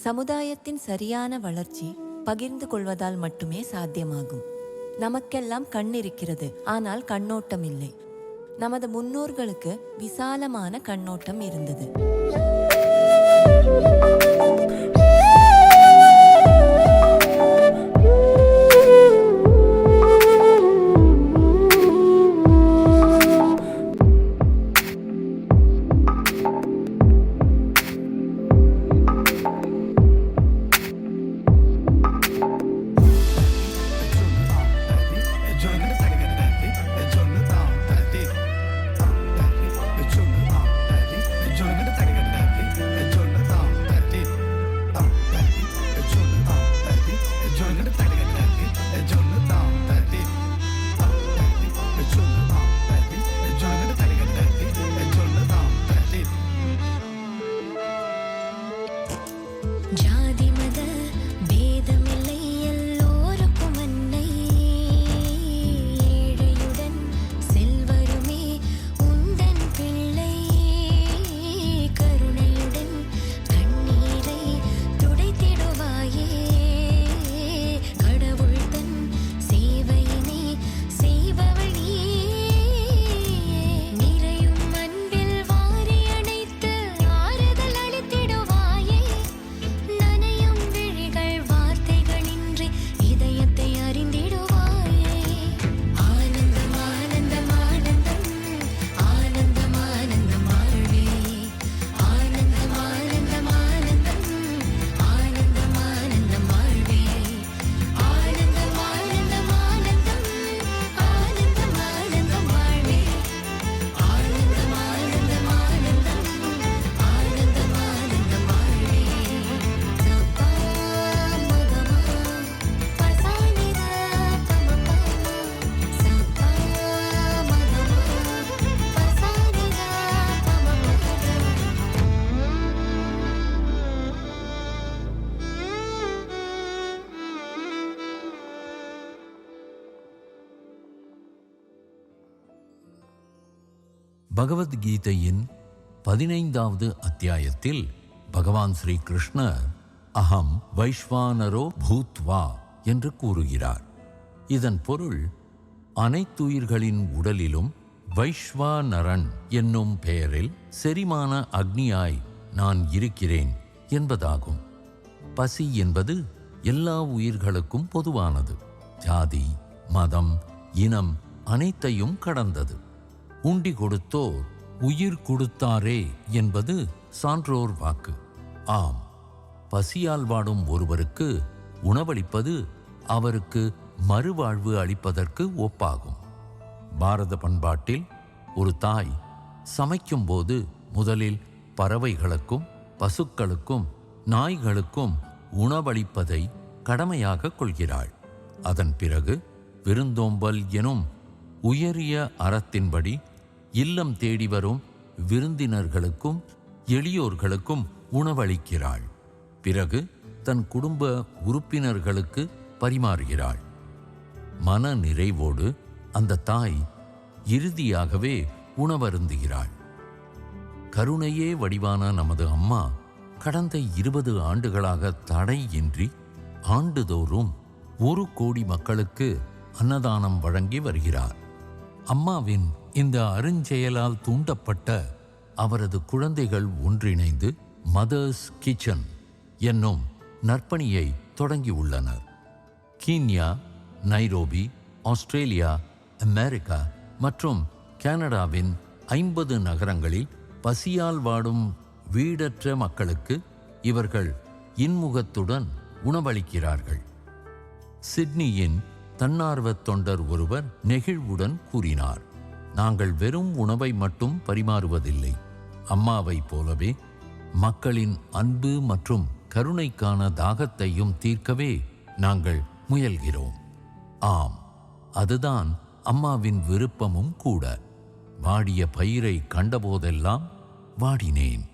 சமுதாயத்தின் சரியான வளர்ச்சி பகிர்ந்து கொள்வதால் மட்டுமே சாத்தியமாகும். நமக்கெல்லாம் கண் இருக்கிறது, ஆனால் கண்ணோட்டம் இல்லை. நமது முன்னோர்களுக்கு விசாலமான கண்ணோட்டம் இருந்தது. பகவத்கீதையின் 15வது அத்தியாயத்தில் பகவான் ஸ்ரீ கிருஷ்ணர் அகம் வைஸ்வானரோ பூத்வா என்று கூறுகிறார். இதன் பொருள், அனைத்துயிர்களின் உடலிலும் வைஸ்வானரன் என்னும் பெயரில் செரிமான அக்னியாய் நான் இருக்கிறேன் என்பதாகும். பசி என்பது எல்லா உயிர்களுக்கும் பொதுவானது. ஜாதி, மதம், இனம் அனைத்தையும் கடந்தது. உண்டி கொடுத்தோர் உயிர் கொடுத்தாரே என்பது சான்றோர் வாக்கு. ஆம், பசியால் வாடும் ஒருவருக்கு உணவளிப்பது அவருக்கு மறுவாழ்வு அளிப்பதற்கு ஒப்பாகும். பாரத பண்பாட்டில் ஒரு தாய் சமைக்கும்போது முதலில் பறவைகளுக்கும் பசுக்களுக்கும் நாய்களுக்கும் உணவளிப்பதை கடமையாக கொள்கிறாள். அதன் பிறகு விருந்தோம்பல் எனும் உயரிய அறத்தின்படி இல்லம் தேடி வரும் விருந்தினர்களுக்கும் எளியோர்களுக்கும் உணவளிக்கிறாள். பிறகு தன் குடும்ப உறுப்பினர்களுக்கு பரிமாறுகிறாள். மன நிறைவோடு அந்த தாய் இறுதியாகவே உணவருந்துகிறாள். கருணையே வடிவான நமது அம்மா கடந்த 20 ஆண்டுகளாக தடையின்றி ஆண்டுதோறும் 1 கோடி மக்களுக்கு அன்னதானம் வழங்கி வருகிறார். அம்மாவின் இந்த அருஞ்செயலால் தூண்டப்பட்ட அவரது குழந்தைகள் ஒன்றிணைந்து மதர்ஸ் கிச்சன் என்னும் நற்பணியை தொடங்கியுள்ளனர். கீன்யா, நைரோபி, ஆஸ்திரேலியா, அமெரிக்கா மற்றும் கனடாவின் 50 நகரங்களில் பசியால் வாடும் வீடற்ற மக்களுக்கு இவர்கள் இன்முகத்துடன் உணவளிக்கிறார்கள். சிட்னியின் தன்னார்வத் தொண்டர் ஒருவர் நெகிழ்வுடன் கூறினார், நாங்கள் வெறும் உணவை மட்டும் பரிமாறுவதில்லை. அம்மாவைப் போலவே மக்களின் அன்பு மற்றும் கருணைக்கான தாகத்தையும் தீர்க்கவே நாங்கள் முயல்கிறோம். ஆம், அதுதான் அம்மாவின் விருப்பமும் கூட. வாடிய பயிரை கண்டபோதெல்லாம் வாடினேன்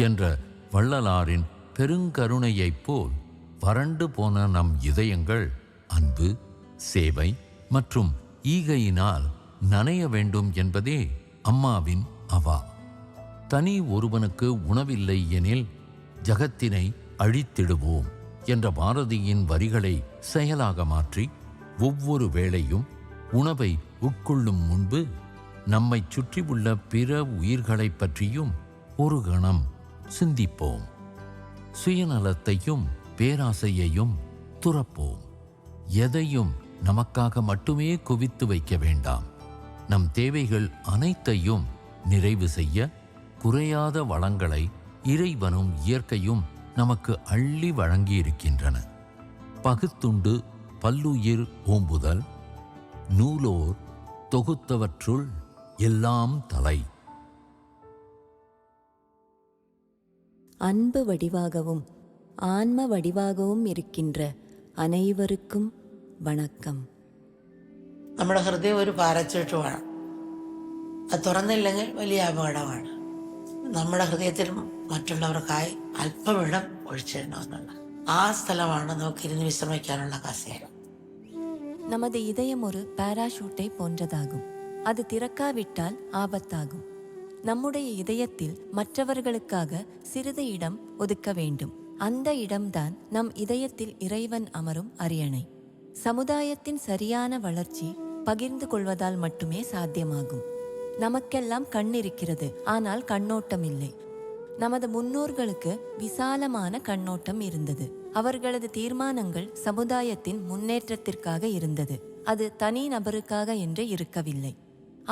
என்ற வள்ளலாரின் பெருங்கருணையைப் போல் வறண்டு போன நம் இதயங்கள் அன்பு, சேவை மற்றும் ஈகையினால் நனைய வேண்டும் என்பதே அம்மாவின் அவா. தனி ஒருவனுக்கு உணவில்லை எனில் ஜகத்தினை அழித்திடுவோம் என்ற பாரதியின் வரிகளை செயலாக மாற்றி ஒவ்வொரு வேளையும் உணவை உட்கொள்ளும் முன்பு நம்மை சுற்றியுள்ள பிற உயிர்களைப் பற்றியும் ஒரு கணம் சிந்திப்போம். சுயநலத்தையும் பேராசையையும் துறப்போம். எதையும் நமக்காக மட்டுமே குவித்து வைக்க வேண்டாம். நம் தேவைகள் அனைத்தையும் நிறைவு செய்ய குறையாத வளங்களை இறைவனும் இயற்கையும் நமக்கு அள்ளி வழங்கியிருக்கின்றன. பகுத்துண்டு பல்லுயிர் ஓம்புதல் நூலோர் தொகுத்தவற்றுள் எல்லாம் தலை. அன்பு வடிவாகவும் ஆன்ம வடிவாகவும் இருக்கின்ற അനേവർക്കും വണക്കം. നമ്മുടെ ഹൃദയം ഒരു പാരച്ചൂട്ടുമാണ്. അത് തുറന്നില്ലെങ്കിൽ വലിയ അപകടമാണ്. നമ്മുടെ ഹൃദയത്തിൽ മറ്റുള്ളവർക്കായി അല്പമിടം ഒഴിച്ചിടണമെന്നുള്ള ആ സ്ഥലമാണ് നമുക്കിരുന്ന് വിശ്രമിക്കാനുള്ള കസേര. நமது இதயம் ஒரு பாராஷூட்டை போன்றதாகும். அது திறக்காவிட்டால் ஆபத்தாகும். நம்முடைய இதயத்தில் மற்றவர்களுக்காக சிறிது இடம் ஒதுக்க வேண்டும். அந்த இடம்தான் நம் இதயத்தில் இறைவன் அமரும் அரியணை. சமுதாயத்தின் சரியான வளர்ச்சி பகிர்ந்து கொள்வதால் மட்டுமே சாத்தியமாகும். நமக்கெல்லாம் கண் இருக்கிறது, ஆனால் கண்ணோட்டம் இல்லை. நமது முன்னோர்களுக்கு விசாலமான கண்ணோட்டம் இருந்தது. அவர்களது தீர்மானங்கள் சமுதாயத்தின் முன்னேற்றத்திற்காக இருந்தது. அது தனி நபருக்காக என்று இருக்கவில்லை.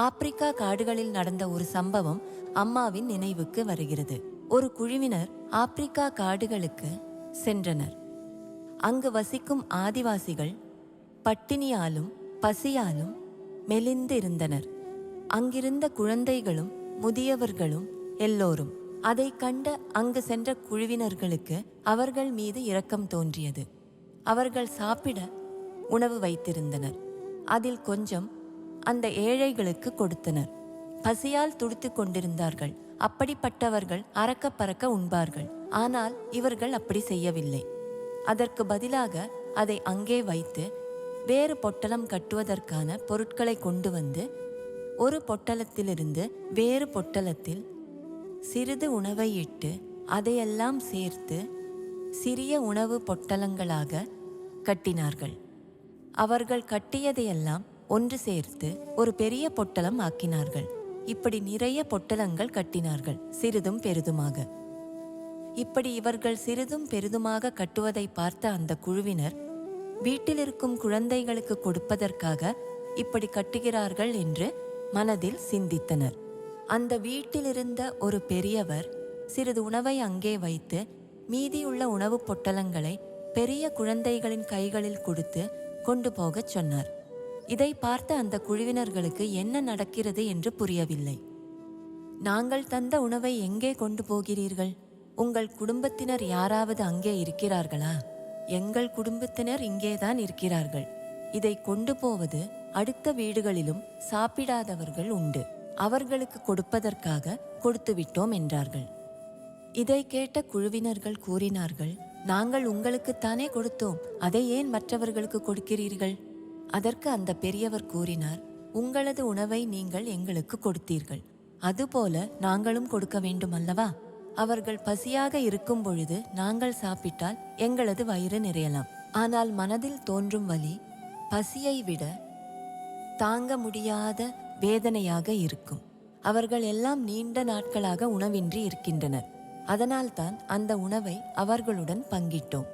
ஆப்பிரிக்கா காடுகளில் நடந்த ஒரு சம்பவம் அம்மாவின் நினைவுக்கு வருகிறது. ஒரு குழுவினர் ஆப்பிரிக்கா காடுகளுக்கு சென்றனர். அங்கு வசிக்கும் ஆதிவாசிகள் பட்டினியாலும் பசியாலும் மெலிந்து இருந்தனர். அங்கிருந்த குழந்தைகளும் முதியவர்களும் எல்லோரும். அதை கண்ட அங்கு சென்ற குழுவினர்களுக்கு அவர்கள் மீது இரக்கம் தோன்றியது. அவர்கள் சாப்பிட உணவு வைத்திருந்தனர். அதில் கொஞ்சம் அந்த ஏழைகளுக்கு கொடுத்தனர். பசியால் துடித்து கொண்டிருந்தார்கள். அப்படிப்பட்டவர்கள் அறக்க பறக்க உண்பார்கள். ஆனால் இவர்கள் அப்படி செய்யவில்லை. அதற்கு பதிலாக அதை அங்கே வைத்து வேறு பொட்டலம் கட்டுவதற்கான பொருட்களை கொண்டு வந்து ஒரு பொட்டலத்திலிருந்து வேறு பொட்டலத்தில் சிறிது உணவை இட்டு அதையெல்லாம் சேர்த்து சிறிய உணவு பொட்டலங்களாக கட்டினார்கள். அவர்கள் கட்டியதையெல்லாம் ஒன்று சேர்த்து ஒரு பெரிய பொட்டலம் ஆக்கினார்கள். இப்படி நிறைய பொட்டலங்கள் கட்டினார்கள், சிறிதும் பெரிதுமாக. இப்படி இவர்கள் சிறிதும் பெரிதுமாக கட்டுவதை பார்த்த அந்த குழுவினர் வீட்டில் இருக்கும் குழந்தைகளுக்கு கொடுப்பதற்காக இப்படி கட்டுகிறார்கள் என்று மனதில் சிந்தித்தனர். அந்த வீட்டிலிருந்த ஒரு பெரியவர் சிறிது உணவை அங்கே வைத்து மீதியுள்ள உணவுப் பொட்டலங்களை பெரிய குழந்தைகளின் கைகளில் கொடுத்து கொண்டு போகச் சொன்னார். இதை பார்த்த அந்த குழுவினர்களுக்கு என்ன நடக்கிறது என்று புரியவில்லை. நாங்கள் தந்த உணவை எங்கே கொண்டு போகிறீர்கள்? உங்கள் குடும்பத்தினர் யாராவது அங்கே இருக்கிறார்களா? எங்கள் குடும்பத்தினர் இங்கேதான் இருக்கிறார்கள். இதை கொண்டு போவது அடுத்த வீடுகளிலும் சாப்பிடாதவர்கள் உண்டு. அவர்களுக்கு கொடுப்பதற்காக கொடுத்து விட்டோம் என்றார்கள். இதை கேட்ட குழுவினர்கள் கூறினார்கள், நாங்கள் உங்களுக்குத்தானே கொடுத்தோம், அதை ஏன் மற்றவர்களுக்கு கொடுக்கிறீர்கள்? அதற்கு அந்த பெரியவர் கூறினார், உங்களது உணவை நீங்கள் எங்களுக்கு கொடுத்தீர்கள், அதுபோல நாங்களும் கொடுக்க வேண்டும் அல்லவா? அவர்கள் பசியாக இருக்கும் பொழுது நாங்கள் சாப்பிட்டால் எங்களது வயிறு நிறையலாம். ஆனால் மனதில் தோன்றும் வலி பசியை விட தாங்க முடியாத வேதனையாக இருக்கும். அவர்கள் எல்லாம் நீண்ட நாட்களாக உணவின்றி இருக்கின்றனர். அதனால்தான் அந்த உணவை அவர்களுடன் பங்கிட்டோம்.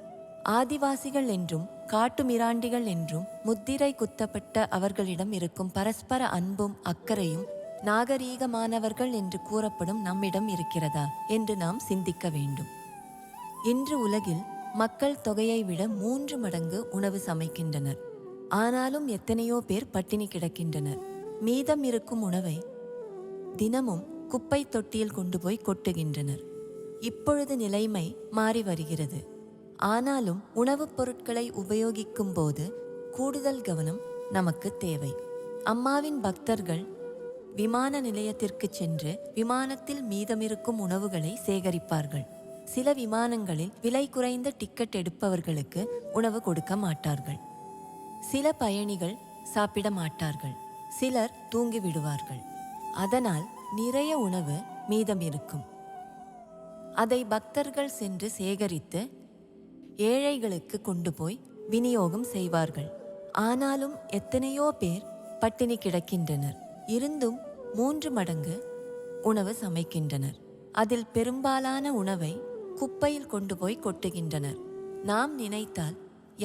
ஆதிவாசிகள் என்றும் காட்டு மிராண்டிகள் என்றும் முத்திரை குத்தப்பட்ட அவர்களிடம் இருக்கும் பரஸ்பர அன்பும் அக்கறையும் நாகரீகமானவர்கள் என்று கூறப்படும் நம்மிடம் இருக்கிறதா என்று நாம் சிந்திக்க வேண்டும். இன்று உலகில் மக்கள் தொகையை விட 3 மடங்கு உணவு சமைக்கின்றனர். ஆனாலும் எத்தனையோ பேர் பட்டினி கிடக்கின்றனர். மீதம் இருக்கும் உணவை தினமும் குப்பை தொட்டியில் கொண்டு போய் கொட்டுகின்றனர். இப்பொழுது நிலைமை மாறி வருகிறது. ஆனாலும் உணவுப் பொருட்களை உபயோகிக்கும் போது கூடுதல் கவனம் நமக்கு தேவை. அம்மாவின் பக்தர்கள் விமான நிலையத்திற்கு சென்று விமானத்தில் மீதமிருக்கும் உணவுகளை சேகரிப்பார்கள். சில விமானங்களில் விலை குறைந்த டிக்கெட் எடுப்பவர்களுக்கு உணவு கொடுக்க மாட்டார்கள். சில பயணிகள் சாப்பிட மாட்டார்கள். சிலர் தூங்கி விடுவார்கள். அதனால் நிறைய உணவு மீதம் இருக்கும். அதை பக்தர்கள் சென்று சேகரித்து ஏழைகளுக்கு கொண்டு போய் விநியோகம் செய்வார்கள். ஆனாலும் எத்தனையோ பேர் பட்டினி கிடக்கின்றனர். இருந்தும் 3 மடங்கு உணவு சமைக்கின்றனர். அதில் பெரும்பாலான உணவை குப்பையில் கொண்டு போய் கொட்டுகின்றனர். நாம் நினைத்தால்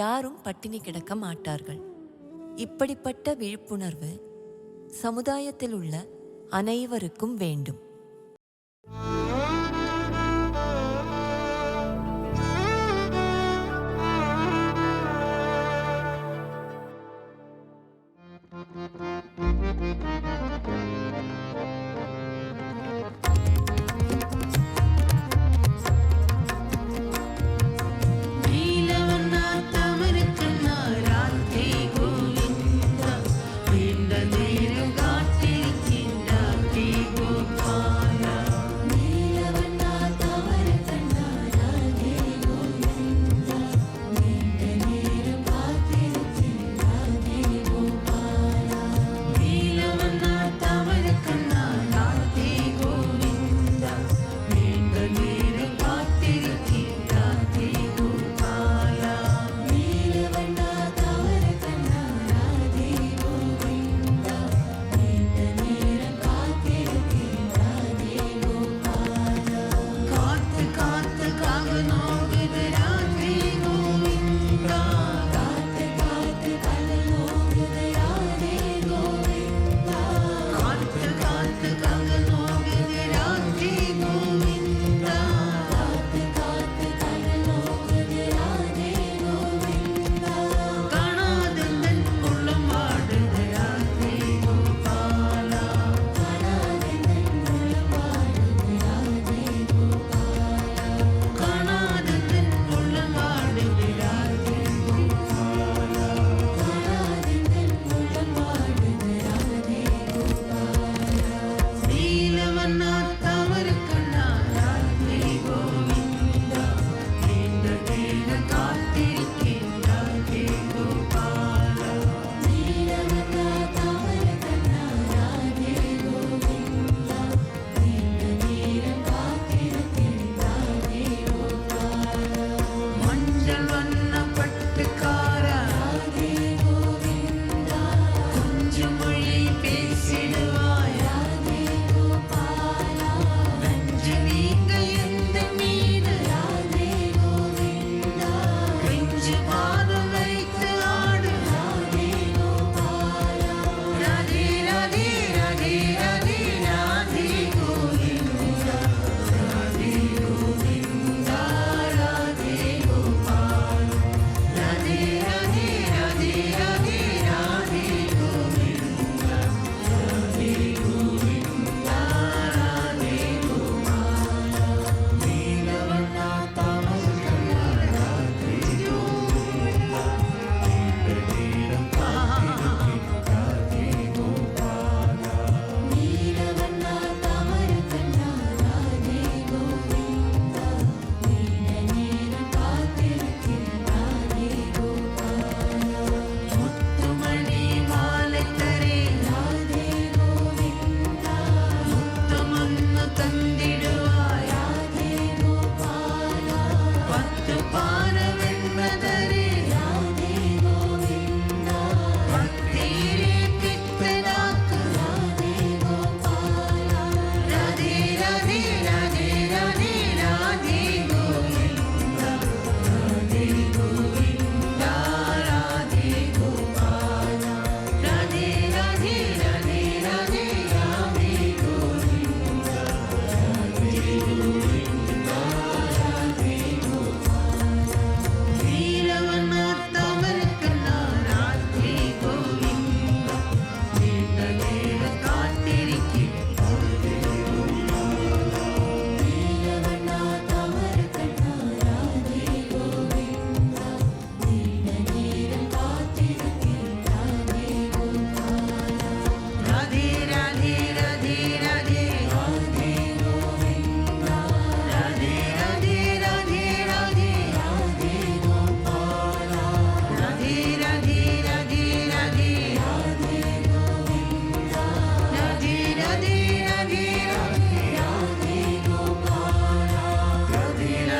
யாரும் பட்டினி கிடக்க மாட்டார்கள். இப்படிப்பட்ட விழிப்புணர்வு சமுதாயத்தில் உள்ள அனைவருக்கும் வேண்டும்.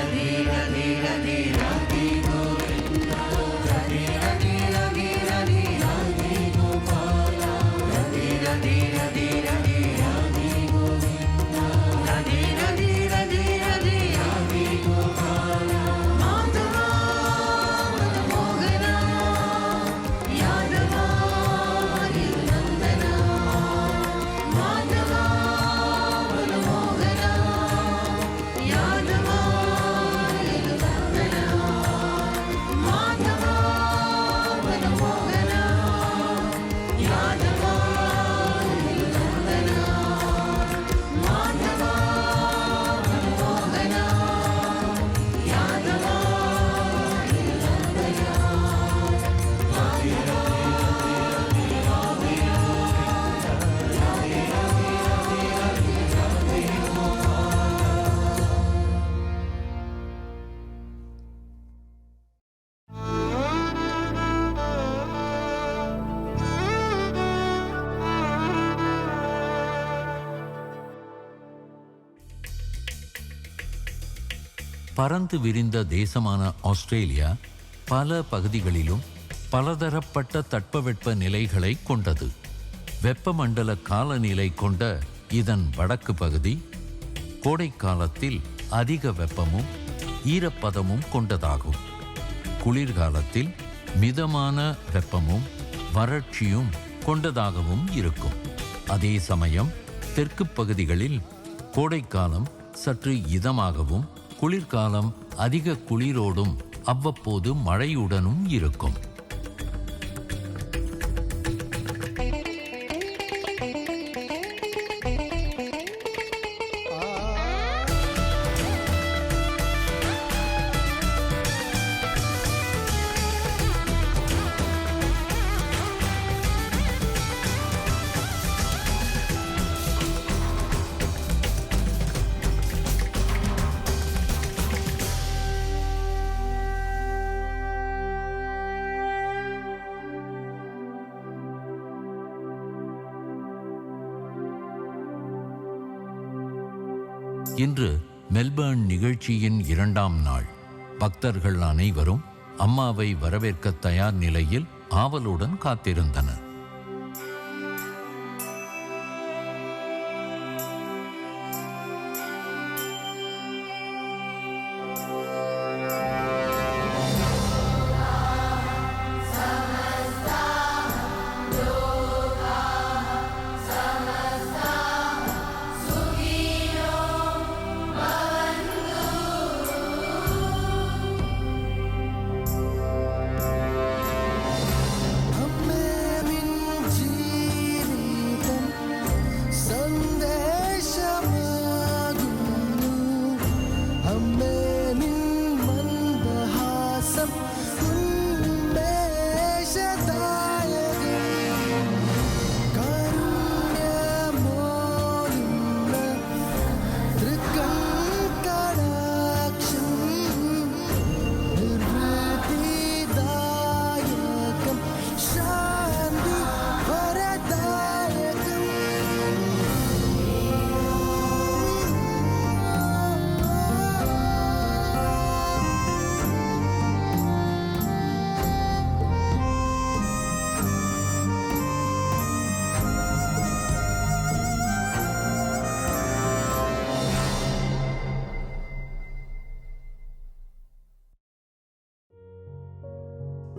Radhe Radhe பறந்து விரிந்த தேசமான ஆஸ்திரேலியா பல பகுதிகளிலும் பலதரப்பட்ட தட்பவெட்ப நிலைகளை கொண்டது. வெப்பமண்டல காலநிலை கொண்ட இதன் வடக்கு பகுதி கோடைக்காலத்தில் அதிக வெப்பமும் ஈரப்பதமும் கொண்டதாகும். குளிர்காலத்தில் மிதமான வெப்பமும் வறட்சியும் கொண்டதாகவும் இருக்கும். அதே சமயம் தெற்கு பகுதிகளில் கோடைக்காலம் சற்று இதமாகவும் குளிர்காலம் அதிக குளிரோடும் அவ்வப்போது மழையுடனும் இருக்கும். இன்று மெல்பர்ன் நிகழ்ச்சியின் 2ஆம் நாள். பக்தர்கள் அனைவரும் அம்மாவை வரவேற்க தயார் நிலையில் ஆவலுடன் காத்திருந்தனர்.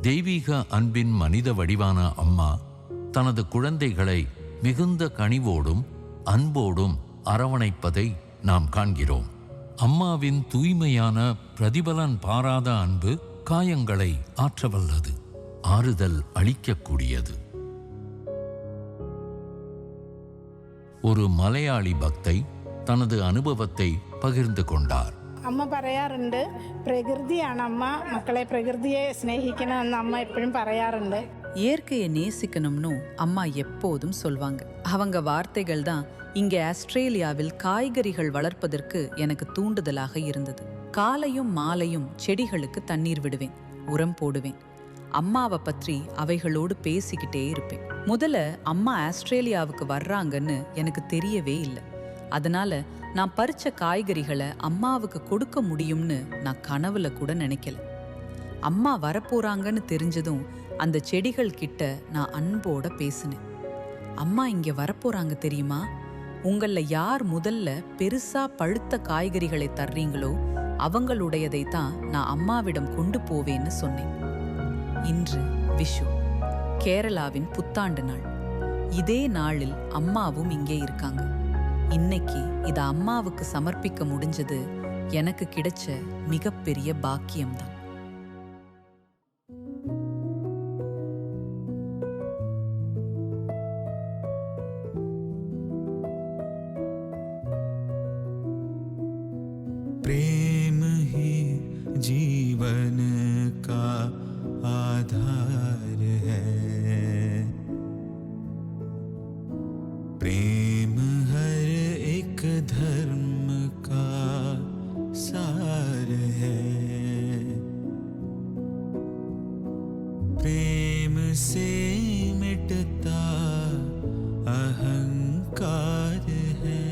தெய்வீக அன்பின் மனித வடிவான அம்மா தனது குழந்தைகளை மிகுந்த கனிவோடும் அன்போடும் அரவணைப்பதை நாம் காண்கிறோம். அம்மாவின் தூய்மையான பிரதிபலன் பாராத அன்பு காயங்களை ஆற்றவல்லது, ஆறுதல் அளிக்கக்கூடியது. ஒரு மலையாளி பக்தை தனது அனுபவத்தை பகிர்ந்து கொண்டார். അമ്മ പറയാറുണ്ട്, പ്രകൃതിയാണ് അമ്മ, മക്കളെ പ്രകൃതിയെ സ്നേഹിക്കണമെന്ന് അമ്മ എപ്പോഴും പറയാറുണ്ട്. இயற்கையை நேசிக்கணும்னு அம்மா எப்போதும் சொல்வாங்க. அவங்க வார்த்தைகள் தான் இங்கே ஆஸ்திரேலியாவில் காய்கறிகள் வளர்ப்பதற்கு எனக்கு தூண்டுதலாக இருந்தது. காலையும் மாலையும் செடிகளுக்கு தண்ணீர் விடுவேன், உரம் போடுவேன். அம்மாவை பற்றி அவைகளோடு பேசிக்கிட்டே இருப்பேன். முதல்ல அம்மா ஆஸ்திரேலியாவுக்கு வர்றாங்கன்னு எனக்கு தெரியவே இல்லை. அதனால நான் பறிச்ச காய்கறிகளை அம்மாவுக்கு கொடுக்க முடியும்னு நான் கனவுல கூட நினைக்கல. அம்மா வரப்போறாங்கன்னு தெரிஞ்சதும் அந்த செடிகள் கிட்ட நான் அன்போட பேசினேன். அம்மா இங்க வரப்போறாங்க தெரியுமா? உங்கள யார் முதல்ல பெருசா பழுத்த காய்கறிகளை தர்றீங்களோ அவங்களுடையதை தான் நான் அம்மாவிடம் கொண்டு போவேன்னு சொன்னேன். இன்று விஷு, கேரளாவின் புத்தாண்டு நாள். இதே நாளில் அம்மாவும் இங்கே இருக்காங்க. இன்னைக்கு இதை அம்மாவுக்கு சமர்ப்பிக்க முடிஞ்சது எனக்கு கிடைச்ச மிகப்பெரிய பாக்கியம்தான். प्रेम ही जीवन का आधार है, प्रेम हर एक धर्म का सार है, प्रेम से मिटता अहंकार है,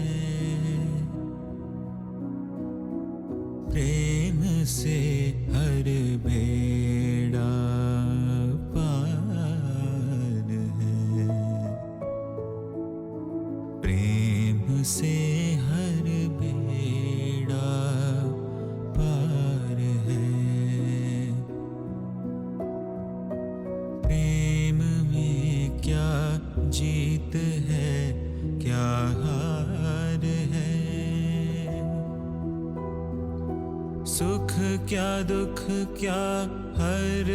प्रेम से हर बेड़ा पार है, प्रेम से हर बेड़ा पार है। प्रेम में क्या जीत है, क्या हार है, सुख क्या दुख क्या हर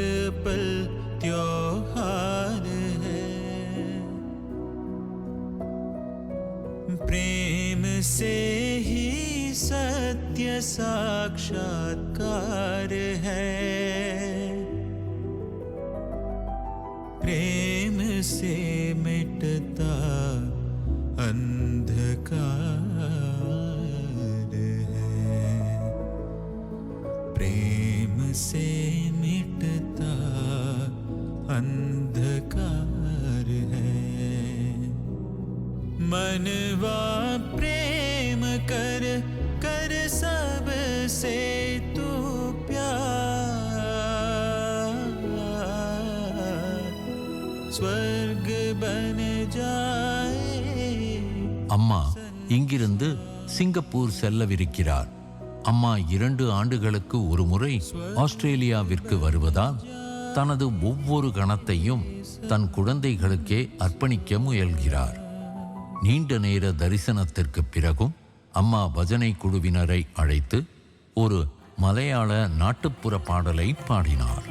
पल त्योहार है। प्रेम से ही सत्य साक्षात्कार है, प्रेम से मिटता अंधकार है, प्रेम से मिटता अंधकार है। मनवा प्रेम कर कर सब से तू प्यार, स्वर्ग बन जाए। அம்மா இங்கிருந்து சிங்கப்பூர் செல்லவிருக்கிறார். அம்மா 2 ஆண்டுகளுக்கு ஒரு முறை ஆஸ்திரேலியாவிற்கு வருவதால் தனது ஒவ்வொரு கணத்தையும் தன் குழந்தைகளுக்கே அர்ப்பணிக்க முயல்கிறார். நீண்ட நேர தரிசனத்திற்கு பிறகும் அம்மா பஜனை குழுவினரை அழைத்து ஒரு மலையாள நாட்டுப்புற பாடலை பாடினார்.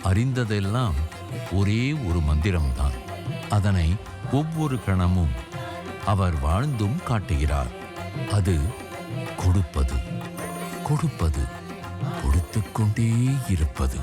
அறிந்ததெல்லாம் ஒரே ஒரு மந்திரம்தான். அதனை ஒவ்வொரு கணமும் அவர் வாழ்ந்தும் காட்டுகிறார். அது கொடுப்பது, கொடுப்பது, கொடுத்துக் கொண்டே இருப்பது.